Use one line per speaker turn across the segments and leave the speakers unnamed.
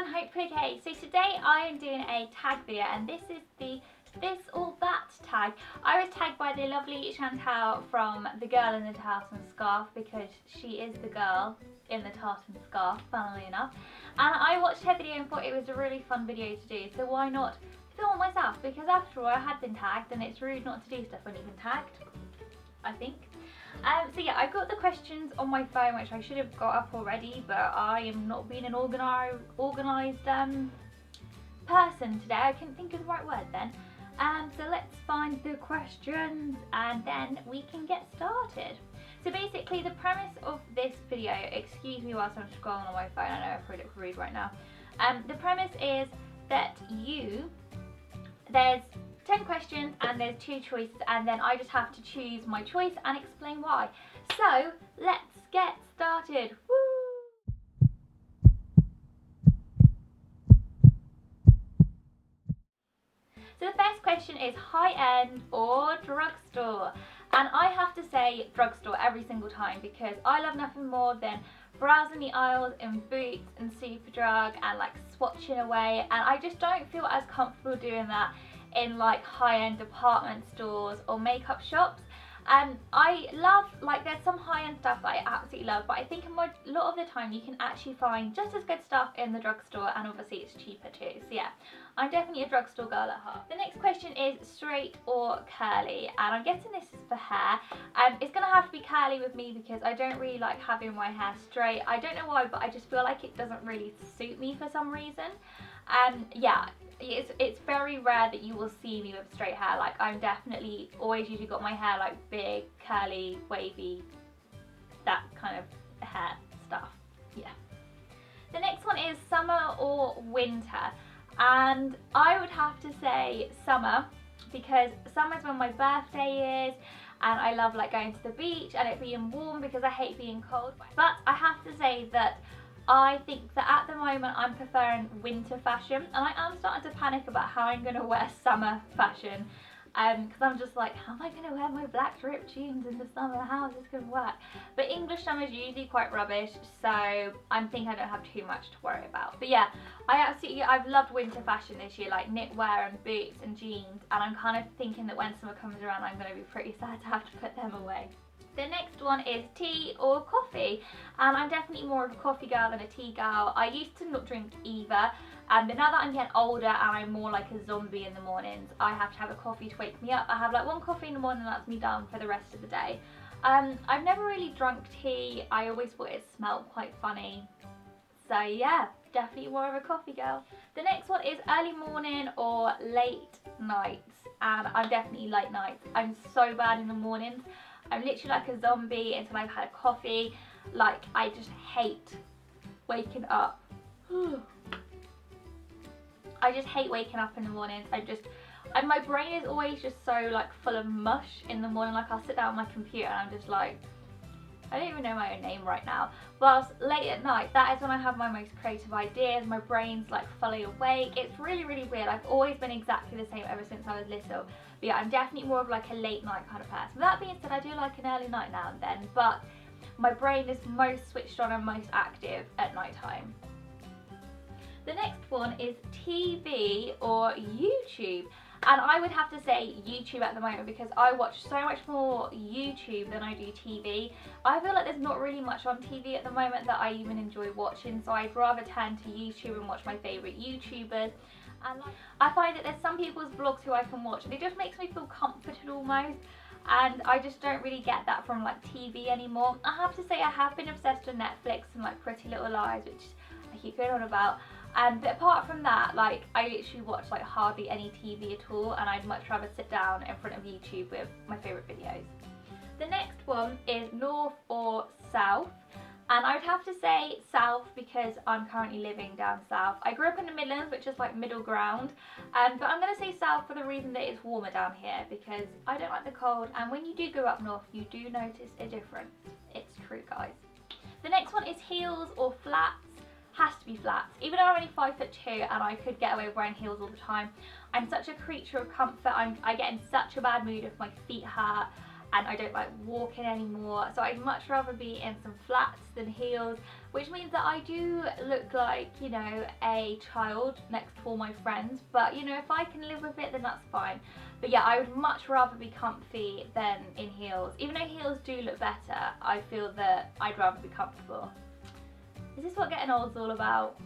everyone, hope you're okay. So today I am doing a tag video, and this is the this or that tag. I was tagged by the lovely Chantal from The Girl in the Tartan Scarf, because she is the girl in the tartan scarf, funnily enough. And I watched her video and thought it was a really fun video to do, so why not film myself? Because after all, I had been tagged and it's rude not to do stuff when you've been tagged, I think. So yeah, I've got the questions on my phone, which I should have got up already, but I am not being an organised person today. I couldn't think of the right word then. So let's find the questions and then we can get started. So basically the premise of this video, excuse me whilst I'm scrolling on my phone, I know I probably look rude right now. The premise is that there's 10 questions and there's 2 choices, and then I just have to choose my choice and explain why. So let's get started. Woo! So the first question is Highend or drugstore? And I have to say drugstore every single time, because I love nothing more than browsing the aisles in Boots and Superdrug and like swatching away, and I just don't feel as comfortable doing that in like high-end department stores or makeup shops. I love, like, there's some high-end stuff that I absolutely love, but I think a lot of the time you can actually find just as good stuff in the drugstore, and obviously it's cheaper too. So yeah, I'm definitely a drugstore girl at heart. The next question is straight or curly, and I'm guessing this is for hair. It's gonna have to be curly with me because I don't really like having my hair straight. I don't know why, but I just feel like it doesn't really suit me for some reason. Yeah, it's very rare that you will see me with straight hair. Like, I'm definitely always usually got my hair like big, curly, wavy, that kind of hair stuff. Yeah. The next one is summer or winter, and I would have to say summer, because summer is when my birthday is, and I love like going to the beach and it being warm because I hate being cold. But I have to say that I think that at the moment I'm preferring winter fashion, and I am starting to panic about how I'm going to wear summer fashion, because I'm just like, how am I going to wear my black ripped jeans in the summer? How is this going to work? But English summer is usually quite rubbish, so I'm thinking I don't have too much to worry about. But yeah, I've loved winter fashion this year, like knitwear and boots and jeans, and I'm kind of thinking that when summer comes around I'm going to be pretty sad to have to put them away. The next one is tea or coffee, and I'm definitely more of a coffee girl than a tea girl. I used to not drink either, but now that I'm getting older and I'm more like a zombie in the mornings, I have to have a coffee to wake me up. I have like 1 coffee in the morning and that's me done for the rest of the day. I've never really drunk tea. I always thought it smelled quite funny. So yeah, definitely more of a coffee girl. The next one is early morning or late nights, and I'm definitely late nights. I'm so bad in the mornings. I'm literally like a zombie until I've had a coffee. Like, I just hate waking up. I just hate waking up in the mornings. And my brain is always just so like full of mush in the morning. Like, I'll sit down on my computer and I'm just like, I don't even know my own name right now. Whilst late at night, that is when I have my most creative ideas. My brain's like fully awake. It's really, really weird. I've always been exactly the same ever since I was little. But yeah, I'm definitely more of like a late night kind of person. With that being said, I do like an early night now and then, but my brain is most switched on and most active at night time. The next one is TV or YouTube. And I would have to say YouTube at the moment, because I watch so much more YouTube than I do TV. I feel like there's not really much on TV at the moment that I even enjoy watching, so I'd rather turn to YouTube and watch my favourite YouTubers. And like, I find that there's some people's vlogs who I can watch and it just makes me feel comforted almost, and I just don't really get that from like TV anymore. I have to say I have been obsessed with Netflix and like Pretty Little Lies, which I keep going on about. But apart from that, like, I literally watch like hardly any TV at all, and I'd much rather sit down in front of YouTube with my favourite videos. The next one is north or south, and I would have to say south because I'm currently living down south. I grew up in the Midlands, which is like middle ground, but I'm going to say south for the reason that it's warmer down here, because I don't like the cold, and when you do go up north you do notice a difference. It's true, guys. The next one is heels or flats. Has to be flats. Even though I'm only 5'2" and I could get away with wearing heels all the time, I'm such a creature of comfort. I get in such a bad mood if my feet hurt. and I don't like walking anymore, so I'd much rather be in some flats than heels, which means that I do look like, you know, a child next to all my friends, but you know, if I can live with it, then that's fine. But yeah, I would much rather be comfy than in heels. Even though heels do look better, I feel that I'd rather be comfortable. Is this what getting old's all about?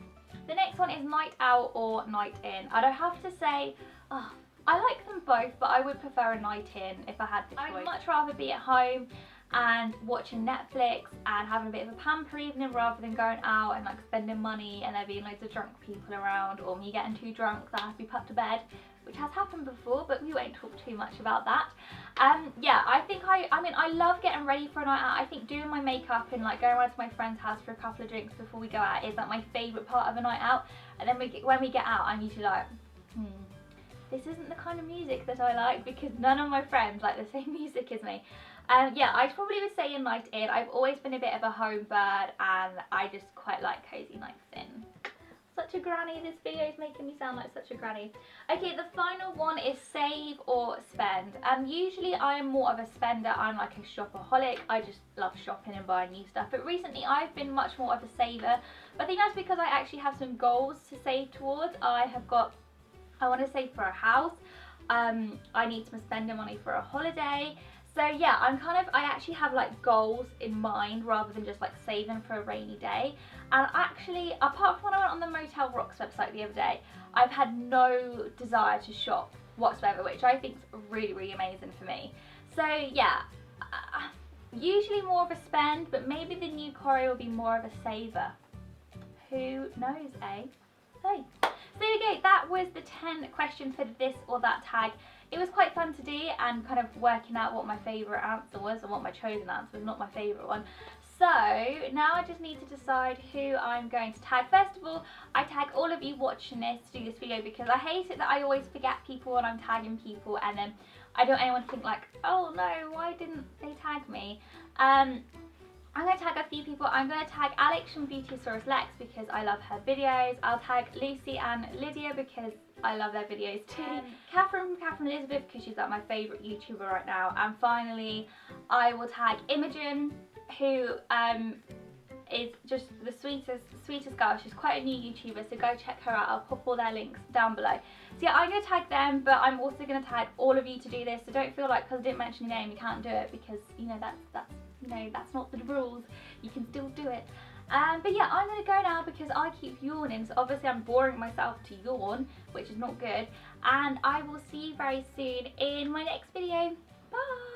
The next one is Nite Owl or Night In. And I have to say, oh, I like them both, but I would prefer a night in if I had the choice. I'd much rather be at home and watching Netflix and having a bit of a pamper evening rather than going out and like spending money and there being loads of drunk people around, or me getting too drunk that I have to be put to bed, which has happened before, but we won't talk too much about that. Yeah, I mean, I love getting ready for a night out. I think doing my makeup and like going around to my friend's house for a couple of drinks before we go out is like my favourite part of a night out. And then when we get out, I'm usually like, this isn't the kind of music that I like, because none of my friends like the same music as me. Yeah, I probably would say a night in. I've always been a bit of a home bird and I just quite like cozy nights in. Such a granny, this video is making me sound like such a granny. Okay, the final one is save or spend. Usually I am more of a spender. I'm like a shopaholic. I just love shopping and buying new stuff. But recently I've been much more of a saver. But I think that's because I actually have some goals to save towards. I want to save for a house. I need some spending money for a holiday. So yeah, I actually have like goals in mind rather than just like saving for a rainy day. And actually, apart from when I went on the Motel Rocks website the other day, I've had no desire to shop whatsoever, which I think is really, really amazing for me. So yeah, usually more of a spend, but maybe the new Corey will be more of a saver. Who knows, eh? Hey. So there we go, that was the 10 question for this or that tag. It was quite fun to do and kind of working out what my favourite answer was and what my chosen answer was, not my favourite one. So now I just need to decide who I'm going to tag. First of all, I tag all of you watching this to do this video because I hate it that I always forget people when I'm tagging people and then I don't want anyone to think like, oh no, why didn't they tag me? I'm going to tag a few people. I'm going to tag Alex from Beautysaurus Lex because I love her videos. I'll tag Lucy and Lydia because I love their videos too. Catherine Elizabeth because she's like my favourite YouTuber right now. And finally, I will tag Imogen, who is just the sweetest girl. She's quite a new YouTuber, so go check her out. I'll pop all their links down below. So yeah, I'm going to tag them, but I'm also going to tag all of you to do this. So don't feel like because I didn't mention your name you can't do it, because you know that's not the rules. You can still do it. But yeah, I'm going to go now because I keep yawning, so obviously I'm boring myself to yawn, which is not good. And I will see you very soon in my next video. Bye!